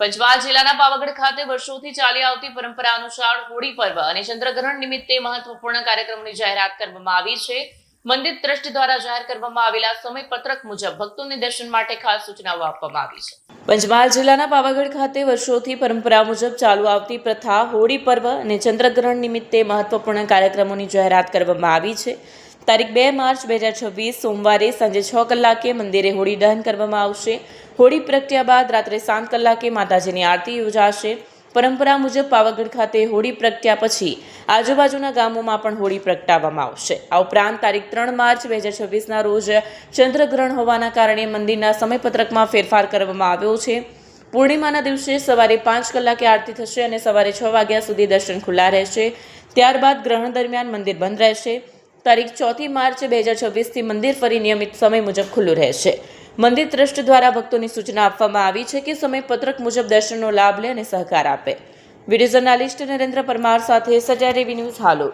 પંચમહાલ જિલ્લાના પાવાગઢ ખાતે વર્ષોથી ચાલી આવતી પરંપરા અનુસાર હોળી પર્વ અને ચંદ્રગ્રહણ નિમિત્તે મહત્વપૂર્ણ કાર્યક્રમોની જાહેરાત કરવામાં આવી છે. મંદિર ટ્રસ્ટ દ્વારા જાહેર કરવામાં આવેલા સમયપત્રક મુજબ ભક્તોને દર્શન માટે ખાસ સૂચનાઓ આપવામાં આવી છે. પંચમહાલ જિલ્લાના પાવાગઢ ખાતે વર્ષોથી પરંપરા મુજબ ચાલુ આવતી પ્રથા હોળી પર્વ અને ચંદ્રગ્રહણ નિમિત્તે મહત્વપૂર્ણ કાર્યક્રમોની જાહેરાત કરવામાં આવી છે. તારીખ 2 માર્ચ 2026 સોમવારે સાંજે 6 કલાકે મંદિરે હોળી દહન કરવામાં આવશે. હોળી પ્રગટ્યા બાદ રાત્રે 7 કલાકે માતાજીની આરતી યોજાશે. પરંપરા મુજબ પાવાગઢ ખાતે હોળી પ્રગટ્યા પછી આજુબાજુના ગામોમાં પણ હોળી પ્રગટાવવામાં આવશે. આ ઉપરાંત તારીખ 3 માર્ચ 2026ના રોજ ચંદ્રગ્રહણ હોવાના કારણે મંદિરના સમયપત્રકમાં ફેરફાર કરવામાં આવ્યો છે. પૂર્ણિમાના દિવસે સવારે 5 કલાકે આરતી થશે અને સવારે 6 વાગ્યા સુધી દર્શન ખુલ્લા રહેશે. ત્યારબાદ ગ્રહણ દરમિયાન મંદિર બંધ રહેશે. તારીખ 4 માર્ચ 2026થી મંદિર ફરી નિયમિત સમય મુજબ ખુલ્લું રહેશે. મંદિર ટ્રસ્ટ દ્વારા ભક્તોની સૂચના આપવામાં આવી છે કે સમયપત્રક મુજબ દર્શનનો લાભ લે અને સહકાર આપે. વિડીયો જર્નાલિસ્ટ નરેન્દ્ર પરમાર સાથે સજા ટીવી ન્યૂઝ હાલોલ.